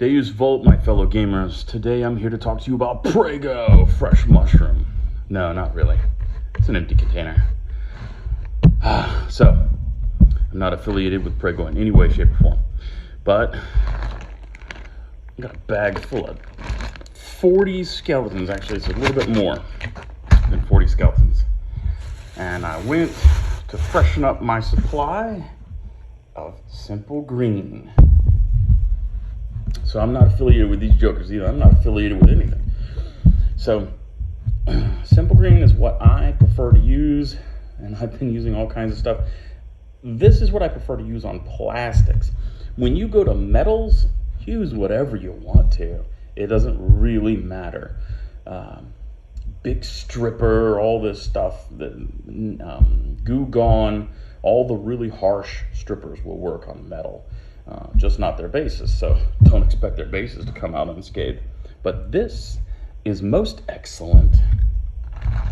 Deus Volt, my fellow gamers. Today I'm here to talk to you about Prego Fresh Mushroom. No, not really. It's an empty container. So, I'm not affiliated with Prego in any way, shape, or form. But, I got a bag full of 40 skeletons. Actually, it's a little bit more than 40 skeletons. And I went to freshen up my supply of Simple Green. So I'm not affiliated with these jokers either. I'm not affiliated with anything. So Simple Green is what I prefer to use, and I've been using all kinds of stuff. This is what I prefer to use on plastics. When you go to metals, use whatever you want to. It doesn't really matter. Big Stripper, all this stuff, Goo Gone, all the really harsh strippers will work on metal, just not their bases, so don't expect their bases to come out unscathed. But this is most excellent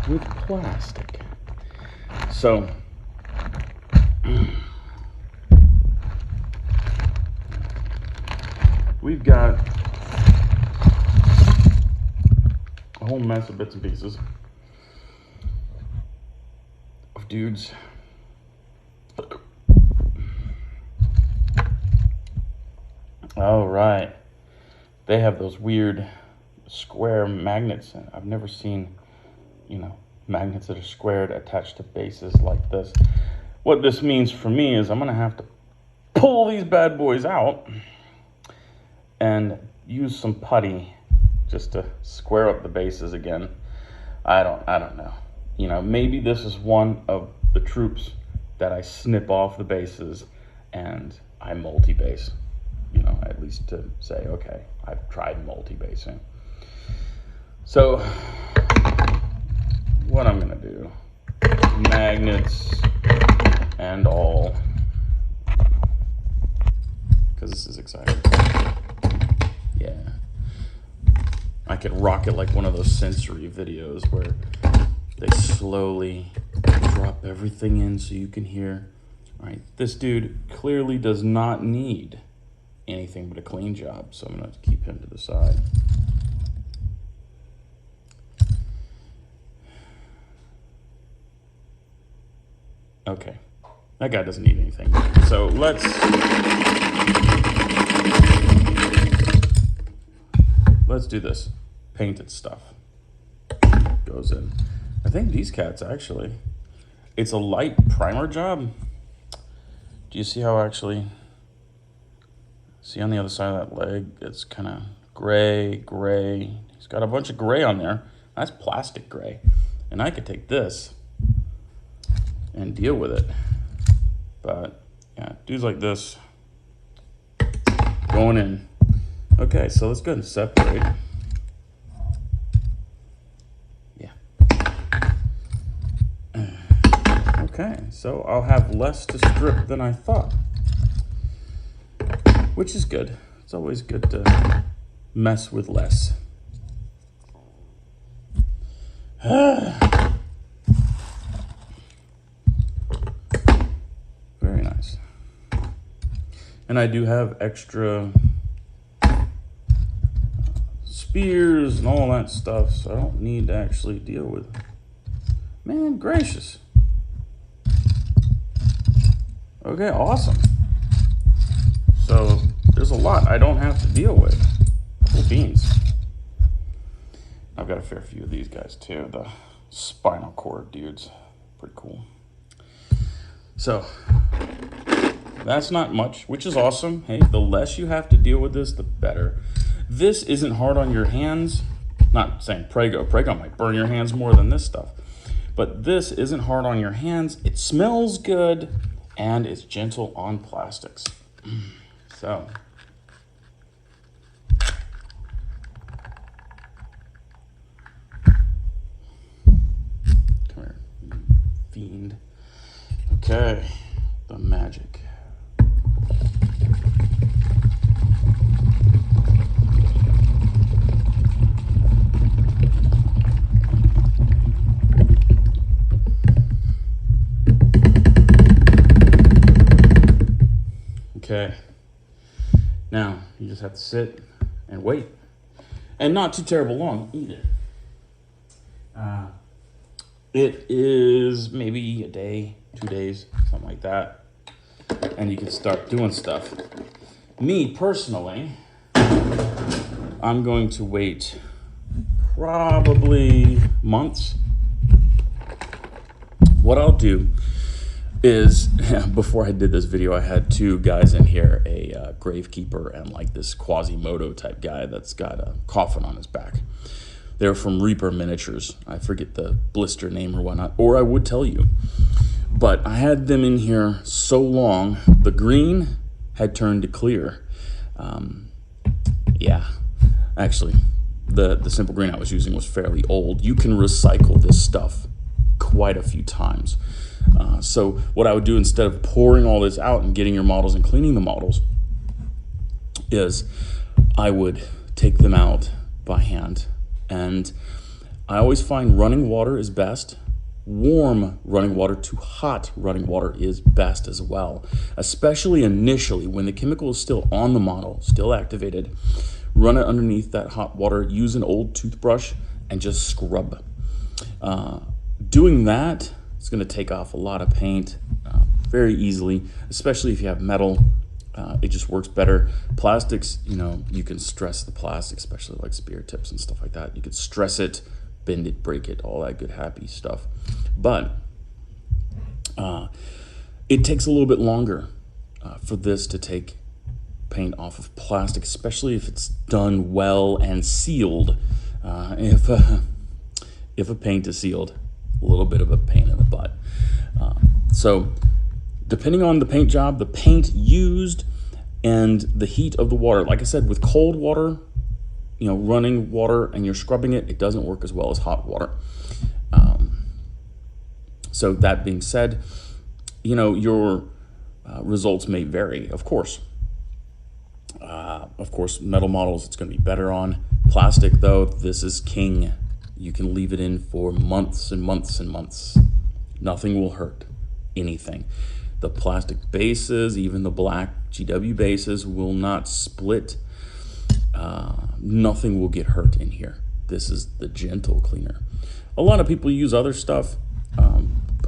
with plastic. So, we've got a whole mess of bits and pieces of dudes. All right, they have those weird square magnets. I've never seen, magnets that are squared attached to bases like this. What this means for me is I'm gonna have to pull these bad boys out and use some putty just to square up the bases again. I don't know. Maybe this is one of the troops that I snip off the bases and I multi-base. At least to say, okay, I've tried multi-basing. So what I'm gonna do, magnets and all, because this is exciting. Yeah. I could rock it like one of those sensory videos where they slowly drop everything in so you can hear. All right, this dude clearly does not need anything but a clean job, so I'm gonna keep him to the side. Okay, that guy doesn't need anything. So let's do this. Painted stuff goes in. I think these cats actually, it's a light primer job. Do you see how actually, see on the other side of that leg, it's kind of gray. He's got a bunch of gray on there. That's plastic gray. And I could take this and deal with it. But yeah, dudes like this going in. Okay, so let's go ahead and separate. Yeah. Okay, so I'll have less to strip than I thought, which is good. It's always good to mess with less. Very nice. And I do have extra spears and all that stuff, so I don't need to actually deal with it. Man gracious. Okay, awesome. So there's a lot I don't have to deal with. Cool beans. I've got a fair few of these guys too, the spinal cord dudes. Pretty cool. So that's not much, which is awesome. Hey, the less you have to deal with this, the better. This isn't hard on your hands. Not saying Prego might burn your hands more than this stuff. But this isn't hard on your hands. It smells good and it's gentle on plastics. So come here, fiend. Okay, the magic. Okay, now you just have to sit and wait. And not too terrible long either. It is maybe a day, 2 days, something like that. And you can start doing stuff. Me personally, I'm going to wait probably months. What I'll do is, before I did this video, I had 2 guys in here, a gravekeeper and like this Quasimodo type guy that's got a coffin on his back. They're from Reaper Miniatures. I forget the blister name or whatnot, or I would tell you. But I had them in here so long, the green had turned to clear. Yeah, actually, the simple green I was using was fairly old. You can recycle this stuff quite a few times. So what I would do instead of pouring all this out and getting your models and cleaning the models is I would take them out by hand. And I always find running water is best. Warm running water to hot running water is best as well, especially initially when the chemical is still on the model, still activated. Run it underneath that hot water, use an old toothbrush and just scrub. Doing that is going to take off a lot of paint very easily, especially if you have metal. It just works better. Plastics, you know, you can stress the plastic, especially like spear tips and stuff like that. You could stress it, bend it, break it, all that good happy stuff. But it takes a little bit longer for this to take paint off of plastic, especially if it's done well and sealed. If a paint is sealed, a little bit of a pain in the butt. So depending on the paint job, the paint used, and the heat of the water. Like I said, with cold water, you know, running water and you're scrubbing it, it doesn't work as well as hot water. So that being said, you know, your results may vary, of course. Of course, metal models, it's going to be better on. Plastic, though, this is king. You can leave it in for months and months and months. Nothing will hurt anything. The plastic bases, even the black GW bases, will not split. Nothing will get hurt in here. This is the gentle cleaner. A lot of people use other stuff,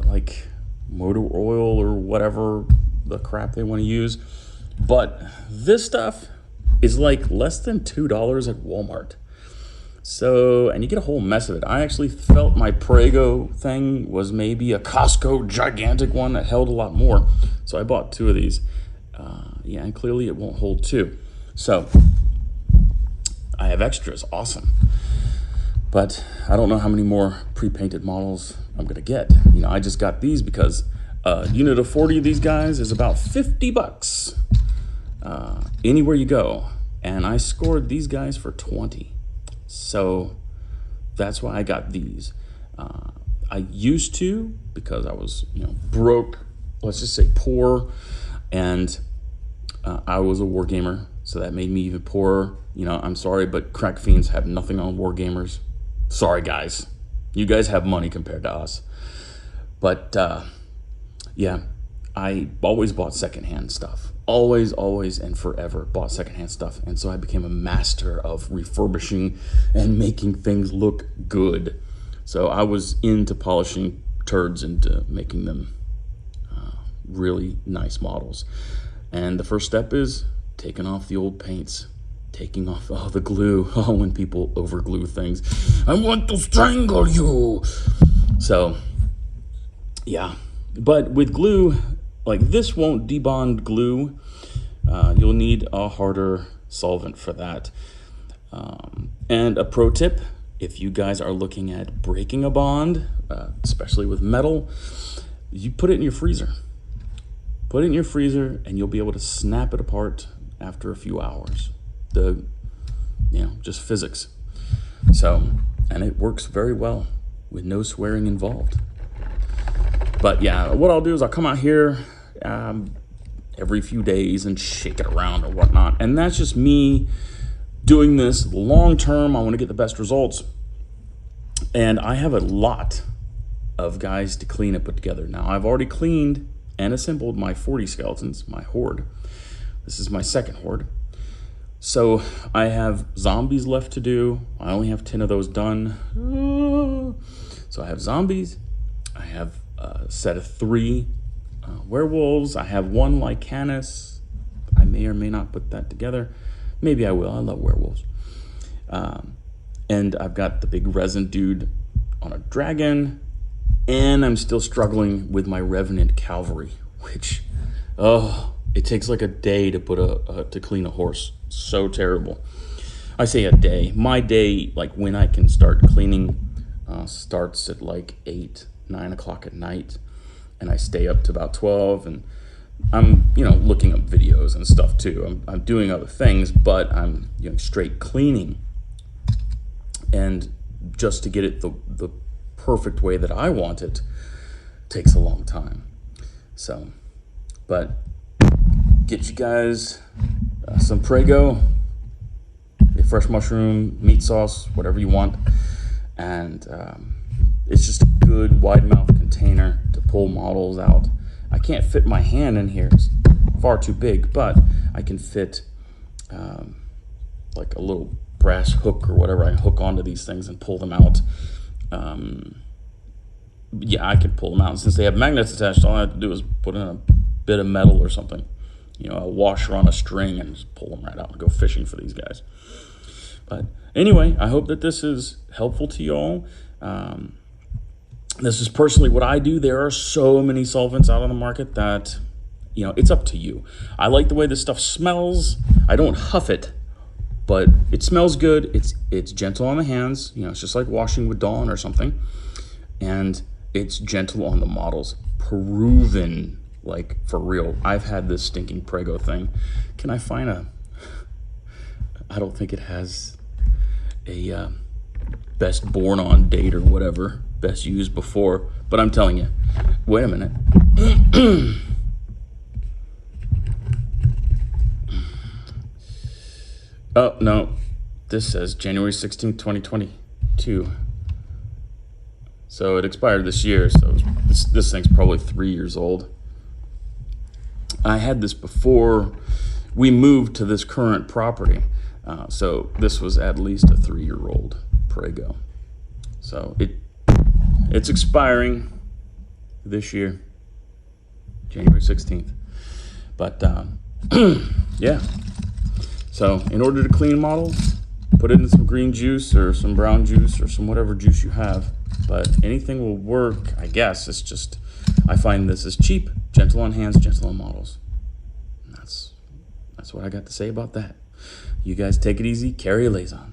like motor oil or whatever the crap they want to use. But this stuff is like less than $2 at Walmart. So, and you get a whole mess of it. I actually felt my Prego thing was maybe a Costco gigantic one that held a lot more. So I bought 2 of these. Yeah, and clearly it won't hold 2. So I have extras, awesome. But I don't know how many more pre-painted models I'm gonna get. You know, I just got these because a unit of 40 of these guys is about 50 bucks anywhere you go. And I scored these guys for 20. So that's why I got these. I used to, because I was, you know, broke, let's just say poor, and I was a war gamer, so that made me even poorer. You know, I'm sorry, but crack fiends have nothing on war gamers. Sorry, guys. You guys have money compared to us. But yeah, I always bought secondhand stuff. Always, always, and forever bought secondhand stuff. And so I became a master of refurbishing and making things look good. So I was into polishing turds and making them really nice models. And the first step is taking off the old paints, taking off all the glue. Oh, when people over glue things, I want to strangle you. So yeah, but with glue, like this won't debond glue. You'll need a harder solvent for that. And a pro tip, if you guys are looking at breaking a bond, especially with metal, you put it in your freezer. Put it in your freezer and you'll be able to snap it apart after a few hours. You know, just physics. So, and it works very well with no swearing involved. But yeah, what I'll do is I'll come out here every few days and shake it around or whatnot. And that's just me doing this long term. I want to get the best results. And I have a lot of guys to clean and put together. Now, I've already cleaned and assembled my 40 skeletons, my horde. This is my second horde. So I have zombies left to do. I only have 10 of those done. So I have zombies. I have a set of 3 werewolves. I have 1 Lycanus. I may or may not put that together. Maybe I will. I love werewolves. And I've got the big resin dude on a dragon. And I'm still struggling with my Revenant Cavalry, which, it takes like a day to put to clean a horse. So terrible. I say a day. My day, like when I can start cleaning, starts at like 8, 9 o'clock at night, and I stay up to about 12. And I'm, looking up videos and stuff too. I'm doing other things, but I'm, straight cleaning. And just to get it the perfect way that I want it takes a long time. So, but get you guys some Prego, a fresh mushroom, meat sauce, whatever you want. And it's just a good wide mouth container to pull models out. I can't fit my hand in here, it's far too big, but I can fit like a little brass hook or whatever. I hook onto these things and pull them out. Yeah, I can pull them out. And since they have magnets attached, all I have to do is put in a bit of metal or something, a washer on a string, and just pull them right out and go fishing for these guys. But anyway, I hope that this is helpful to y'all. This is personally what I do. There are so many solvents out on the market that, it's up to you. I like the way this stuff smells. I don't huff it, but it smells good. It's gentle on the hands. It's just like washing with Dawn or something. And it's gentle on the models. Proven, like for real. I've had this stinking Prego thing. Can I find I don't think it has a best born on date or whatever, best used before, but I'm telling you, wait a minute. Oh, no, this says January 16th, 2022. So it expired this year, so this thing's probably 3 years old. I had this before we moved to this current property. So this was at least a 3-year-old Prego. So it's expiring this year, January 16th. But yeah. So in order to clean models, put it in some green juice or some brown juice or some whatever juice you have. But anything will work, I guess. It's just, I find this is cheap, gentle on hands, gentle on models. And that's what I got to say about that. You guys take it easy, carry a liaison.